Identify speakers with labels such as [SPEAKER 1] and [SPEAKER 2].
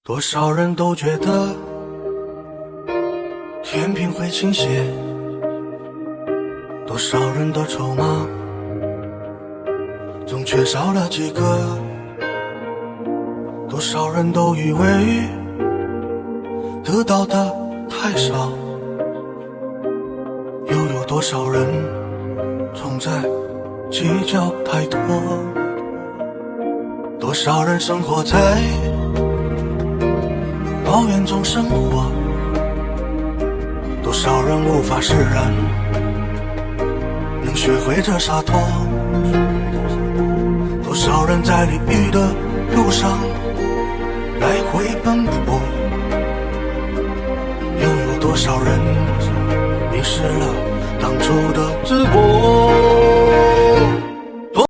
[SPEAKER 1] 多少人都觉得天平会倾斜，多少人的筹码总缺少了几个，多少人都以为得到的太少，又有多少人总在计较太多，多少人生活在抱怨中生活，多少人无法释然，能学会这洒脱，多少人在淋雨的路上来回奔波，又有多少人迷失了当初的自我。